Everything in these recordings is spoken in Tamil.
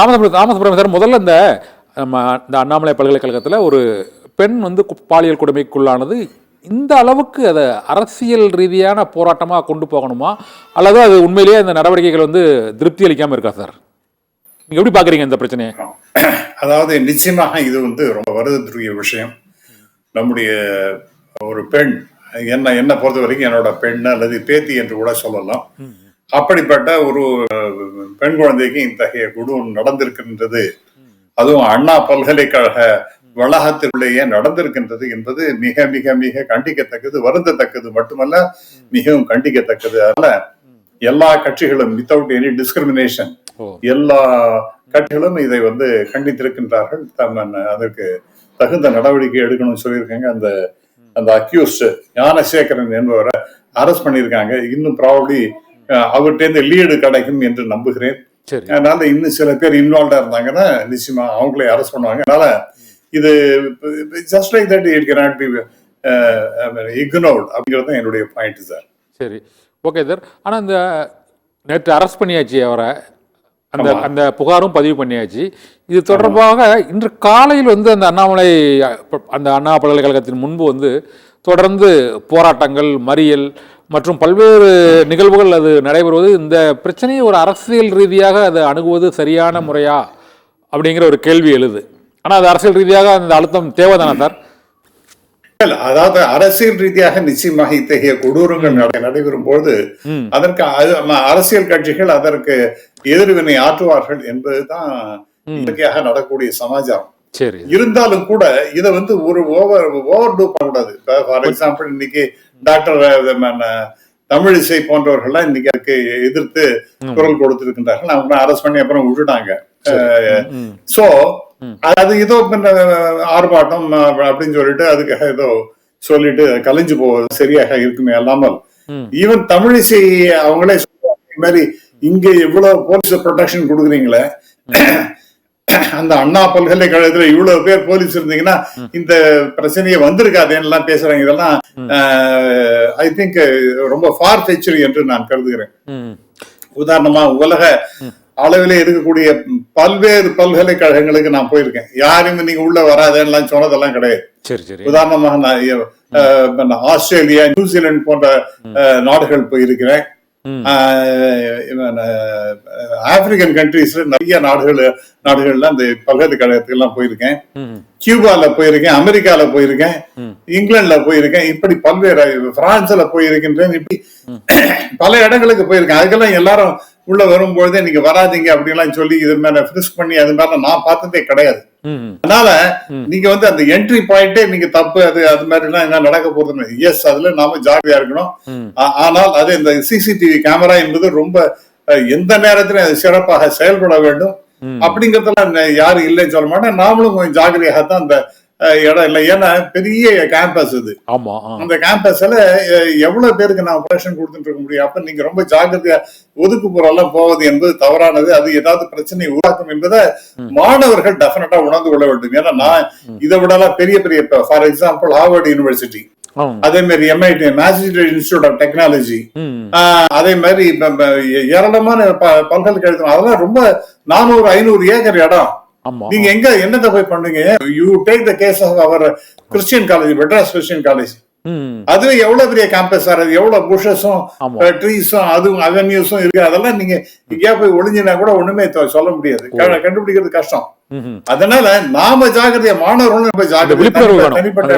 ராமசுப்ரமணியம் சார், முதல்ல இந்த அண்ணாமலை பல்கலைக்கழகத்தில் ஒரு பெண் பாலியல் கொடுமைக்குள்ளானது இந்த அளவுக்கு அதை அரசியல் ரீதியான போராட்டமாக கொண்டு போகணுமா, அல்லது அது உண்மையிலேயே இந்த நடவடிக்கைகள் திருப்தி அளிக்காமல் இருக்கா சார்? நீங்க எப்படி பாக்குறீங்க இந்த பிரச்சனையை? அதாவது நிச்சயமாக இது ரொம்ப வருத்தத்துக்குரிய விஷயம். நம்முடைய ஒரு பெண், என்ன பொறுத்த வரைக்கும் என்னோட பெண் அல்லது பேத்தி என்று கூட சொல்லலாம், அப்படிப்பட்ட ஒரு பெண் குழந்தைக்கு இத்தகைய கொடூரம் நடந்திருக்கின்றது, அதுவும் அண்ணா பல்கலைக்கழக வளாகத்திலேயே நடந்திருக்கின்றது என்பது மிக மிக மிக கண்டிக்கத்தக்கது, வருந்தத்தக்கது மட்டுமல்ல, மிகவும் கண்டிக்கத்தக்கது. அதனால எல்லா கட்சிகளும் வித்தவுட் எனி டிஸ்கிரிமினேஷன் எல்லா கட்சிகளும் இதை கண்டித்திருக்கின்றார்கள். அதற்கு தகுந்த நடவடிக்கை எடுக்கணும்னு சொல்லியிருக்காங்க. அந்த அக்யூஸ்ட் ஞானசேகரன் என்பவரை அரெஸ்ட் பண்ணியிருக்காங்க. இன்னும் ப்ராபப்ளி அவர்கிட்ட லீடு கிடைக்கும் என்று நம்புகிறேன். அதனால இன்னும் சில பேர் இன்வால்வ்டா இருந்தாங்கன்னா நிச்சயமா அவங்களே அரெஸ்ட் பண்ணுவாங்க. அதனால இது just like that it cannot be ignored அப்படிங்கிறது தான் என்னுடைய பாயிண்ட் சார். சரி, ஓகே சார். ஆனால் இந்த நேற்று அரெஸ்ட் பண்ணியாச்சு அவரை, அந்த புகாரும் பதிவு பண்ணியாச்சு. இது தொடர்பாக இன்று காலையில் அந்த அண்ணாமலை அண்ணா பல்கலைக்கழகத்தின் முன்பு தொடர்ந்து போராட்டங்கள், மறியல் மற்றும் பல்வேறு நிகழ்வுகள் அது நடைபெறுவது, இந்த பிரச்சனையை ஒரு அரசியல் ரீதியாக அதை அணுகுவது சரியான முறையா அப்படிங்கிற ஒரு கேள்வி எழுது. ஆனால் அது அரசியல் ரீதியாக அந்த அழுத்தம் தேவைதானா சார்? அதாவது அரசியல் ரீதியாக நிச்சயமாக இத்தகைய கொடூரங்கள் நடைபெறும் போது அதற்கு அரசியல் கட்சிகள் அதற்கு எதிர்வினை ஆற்றுவார்கள் என்பதுதான் இயற்கையாக நடக்கக்கூடிய சமாச்சாரம். இருந்தாலும் கூட இதை ஒரு ஓவர் டூ பண்ணக்கூடாது. ஃபார் எக்ஸாம்பிள் இன்னைக்கு டாக்டர் தமிழிசை போன்றவர்கள்லாம் இன்னைக்கு அதுக்கு எதிர்த்து குரல் கொடுத்திருக்கின்றார்கள். அவங்க அரெஸ்ட் பண்ணி அப்புறம் விட்டுட்டாங்க. சோ அது ஏதோ ஆர்ப்பாட்டம் அப்படின்னு சொல்லிட்டு அதுக்காக ஏதோ சொல்லிட்டு கலைஞ்சு போவது சரியாக இருக்குமே அல்லாமல், ஈவன் தமிழிசை அவங்களே சொல்லுவாங்க, மாதிரி இங்க இவ்வளவு போலீஸ் ப்ரொடெக்ஷன் கொடுக்குறீங்களே, அந்த அண்ணா பல்கலைக்கழகத்துல இவ்வளவு பேர் போலீஸ் இருந்தீங்கன்னா இந்த பிரச்சனையே வந்திருக்காதுன்னு பேசுறாங்க. இதெல்லாம் ஐ திங்க் ரொம்ப ஃபார் ஃபெட்ச்டு என்று நான் கருதுகிறேன். உதாரணமா உலக அளவிலே இருக்கக்கூடிய பல்வேறு பல்கலைக்கழகங்களுக்கு நான் போயிருக்கேன். யாரும் நீங்க உள்ள வராதெல்லாம் சொன்னதெல்லாம் கிடையாது. உதாரணமாக நான் ஆஸ்திரேலியா, நியூசிலாந்து போன்ற நாடுகள் போயிருக்கிறேன். ஆப்பிரிக்கன் கண்ட்ரீஸ்ல நிறைய நாடுகள்ல அந்த பல்கலைக்கழகத்துக்கு எல்லாம் போயிருக்கேன். கியூபால போயிருக்கேன், அமெரிக்கால போயிருக்கேன், இங்கிலாந்துல போயிருக்கேன், இப்படி பல்வேறு பிரான்ஸ்ல போயிருக்கின்றேன். இப்படி பல இடங்களுக்கு போயிருக்கேன். அதுக்கெல்லாம் எல்லாரும் உள்ள வரும்பொழுதே நீங்க வராதிங்க அப்படின்லாம் சொல்லி இது மேல ஃபிரிஸ்க் பண்ணி அது மேல நான் பார்த்ததே கிடையாது. அதனால நீங்க அந்த என்ட்ரி பாயிண்டே நீங்க தப்பு, அது மாதிரி எல்லாம் என்ன நடக்க போறது. எஸ், அதுல நாம ஜாகிரதையா இருக்கணும். ஆனால் அது இந்த சிசிடிவி கேமரா என்பது ரொம்ப எந்த நேரத்திலும் அது சிறப்பாக செயல்பட வேண்டும் அப்படிங்கறதெல்லாம் யாரும் இல்லைன்னு சொல்ல மாட்டேன். நாமளும் கொஞ்சம் ஜாகிரதையாகத்தான் அந்த இடம் இல்லை. ஏன்னா பெரிய கேம்பஸ் இது. அந்த கேம்பஸ்ல எவ்வளவு பேருக்கு நான் ஆபரேஷன் கொடுத்துட்டு இருக்க முடியும். அப்ப நீங்க ரொம்ப ஜாகிரதையா ஒதுக்குப்புறம் எல்லாம் போவது என்பது தவறானது. அது ஏதாவது பிரச்சனை உருவாக்கும் என்பதை மாணவர்கள் டெஃபினட்டா உணர்ந்து கொள்ள வேண்டும். ஏன்னா நான் இதை விடலாம் பெரிய பெரிய, ஃபார் எக்ஸாம்பிள் ஹார்வர்ட் யூனிவர்சிட்டி, அதே மாதிரி MIT Massachusetts Institute of Technology, அதே மாதிரி ஏராளமான பல்கலைக்கழகம், அதெல்லாம் ரொம்ப 400-500 ஏக்கர் இடம். நீங்க எங்க என்னத்தை போய் பண்ணுங்க? You take the case of our Christian college, Madras Christian college. அது எவ்வளவு பெரிய கேம்பஸ் சார், அது எவ்வளவு புஷஸும் ட்ரீஸும் அதுவும் அவென்யூஸும் இருக்கு. அதெல்லாம் நீங்க எங்கேயா போய் ஒளிஞ்சினா கூட ஒண்ணுமே சொல்ல முடியாது, கண்டுபிடிக்கிறது கஷ்டம். அதனால நாம ஜாகிரதையா, மாணவர்களும் நம்ம ஜாகிரதை, தனிப்பட்ட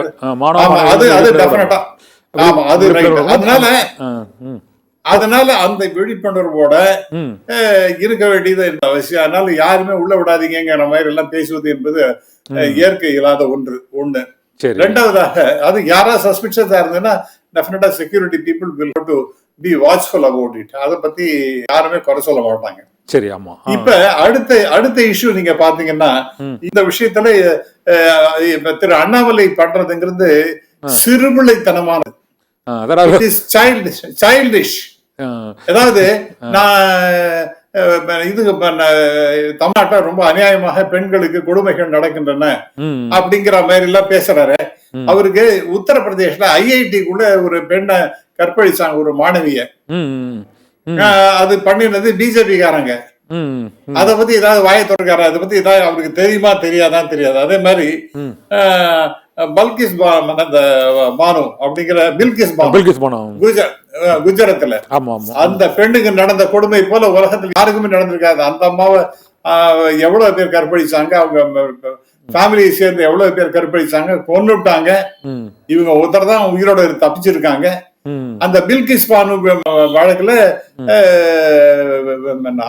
அது டெஃபினட்டா. ஆமா, அது ரைட். அதனால அந்த விழிப்புணர்வோட இருக்க வேண்டியது அவசியம். அதனால யாருமே உள்ள விடாதீங்கிற மாதிரி எல்லாம் பேசுவது என்பது இயற்கை இல்லாத ஒண்ணு. ரெண்டாவதாக, அது யாரா சஸ்பிஷியஸா இருந்ததுன்னா டெஃபினட்டா security people will have to be watchful about it. அதை பத்தி யாருமே குறை சொல்ல மாட்டாங்க. சரி, ஆமா. இப்ப அடுத்த இஷ்யூ நீங்க பாத்தீங்கன்னா, இந்த விஷயத்துல திரு அண்ணாமலை பண்றதுங்கிறது சிறுபிள்ளைத்தனமானது. சைல்டிஷ். அதாவது இது தமிழ்நாட்டை ரொம்ப அநியாயமாக பெண்களுக்கு கொடுமைகள் நடக்கின்றன அப்படிங்கிற மாதிரி எல்லாம் பேசுறாரு. அவருக்கு உத்தரப்பிரதேசல IIT-க்குள்ள ஒரு பெண்ணை கற்பழிச்சாங்க, ஒரு மாணவிய. அது பண்ணினது பிஜேபி காரங்க. ம். அதை பத்தி ஏதாவது வாயை திறக்காரு, அதை பத்தி ஏதாவது அவருக்கு தெரியுமா தெரியாதான் தெரியாது. அதே மாதிரி பல்கிஸ் அந்த பானு அப்படிங்கிற பில்கிஸ் பானு பில்கிஸ் பானு குஜராத்ல ஆமா ஆமா அந்த பெண்ணுக்கு நடந்த கொடுமை போல உலகத்துல யாருக்குமே நடந்திருக்காது. அந்த அம்மாவை எவ்வளவு பேர் கற்பழிச்சாங்க, அவங்க ஃபேமிலியை சேர்ந்து எவ்வளவு பேர் கற்பழிச்சாங்க, கொன்னுட்டாங்க. இவங்க ஒருத்தர் தான் உயிரோட தப்பிச்சிருக்காங்க. அந்த பில்கிஸ் பானு வழக்குல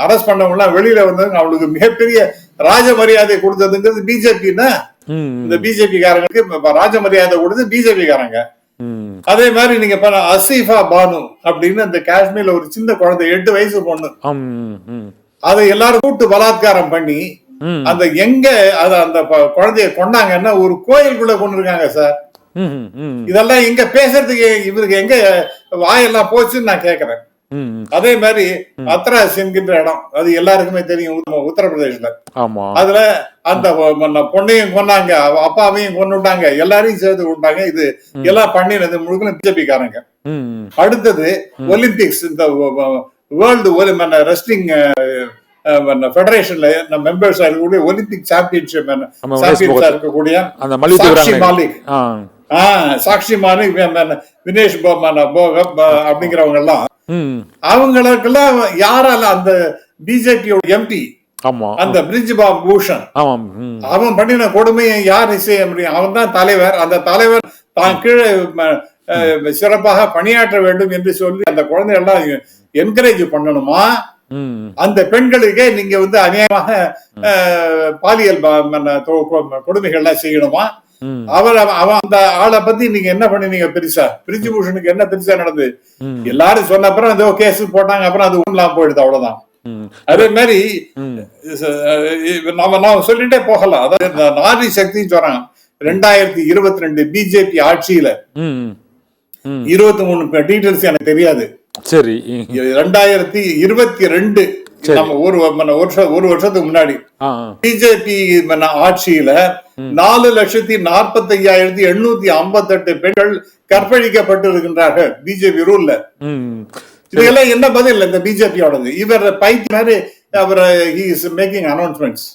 அரெஸ்ட் பண்ணவங்க எல்லாம் வெளியில வந்தவங்க அவங்களுக்கு மிகப்பெரிய ராஜ மரியாதை கொடுத்ததுங்கிறது பிஜேபின்னா, இந்த பிஜேபி காரங்களுக்கு ராஜ மரியாதை கொடுத்து பிஜேபி காரங்க. அதே மாதிரி நீங்க அசீஃபா பானு அப்படின்னு அந்த காஷ்மீர்ல ஒரு சின்ன குழந்தை 8 வயசு பொண்ணு, அதை எல்லாரும் கூட்டு பலாத்காரம் பண்ணி அந்த எங்க அந்த குழந்தைய கொண்டாங்கன்னா ஒரு கோயிலுக்குள்ள கொண்டு இருக்காங்க சார். இதெல்லாம் எங்க பேசுறதுக்கு இவருக்கு எங்க வாயெல்லாம் போச்சுன்னு நான் கேக்குறேன். அதே மாதிரி அத்ராஸ் என்கின்ற இடம், அது எல்லாருக்குமே தெரியும், உத்தரப்பிரதேசல. அதுல அந்த பொண்ணையும் கொண்டாங்க, அப்பாவையும் கொண்டுட்டாங்க, எல்லாரையும் சேர்த்து கொண்டாங்க. இது எல்லாம் பண்ணினது முழுக்க பிஜேபி காரங்க. அடுத்தது ஒலிம்பிக்ஸ், இந்த வேர்ல்டு ரெஸ்லிங் ஃபெடரேஷன்ல மெம்பர்ஸ் இருக்கக்கூடிய ஒலிம்பிக் சாம்பியன்ஷிப் இருக்கக்கூடிய சாக்ஷி மாலிக், சாக்ஷி மாலிக், வினேஷ் போகப் அப்படிங்கிறவங்க எல்லாம், அவங்களுக்கெல்லாம் யாரால அந்த பிஜேபியோட எம்பி அந்த பிரிஜ்பால் பூஷன் அவன் பண்ணின கொடுமையை யார் செய்ய முடியும்? அவன் தான் தலைவர். அந்த தலைவர் தான் கீழே சிறப்பாக பணியாற்ற வேண்டும் என்று சொல்லி அந்த குழந்தைகள் என்கரேஜ் பண்ணணுமா? அந்த பெண்களுக்கே நீங்க அநியாயமாக பாலியல் கொடுமைகள்லாம் செய்யணுமா? அவன் அந்த ஆளை பத்தி நீங்க என்ன பண்ணீங்க பெருசா? பிரிஜ்பூஷனுக்கு என்ன பெருசா நடந்தது? எல்லாரும் சொன்ன அப்புறம் ஏதோ கேஸ் போட்டாங்க, அப்புறம் அது ஒண்ணுலாம் போயிடுது, அவ்வளவுதான். அதே மாதிரி நம்ம சொல்லிட்டே போகலாம். அதாவது நாரி சக்தின்னு சொல்றாங்க. 2022 பிஜேபி ஆட்சியில 23 டீடைல்ஸ் எனக்கு தெரியாது. சரி, 2022 நம்ம ஒரு வருஷத்துக்கு முன்னாடி பிஜேபி ஆட்சியில 4,45,858 பெண்கள் கற்பழிக்கப்பட்டு இருக்கின்றார்கள் பிஜேபி ரூல்ல. இதெல்லாம் என்ன பதில் இந்த பிஜேபியோடது? இவர் பைத்தியம் மாதிரி அவர் மேக்கிங் அனௌன்ஸ்மெண்ட்ஸ்.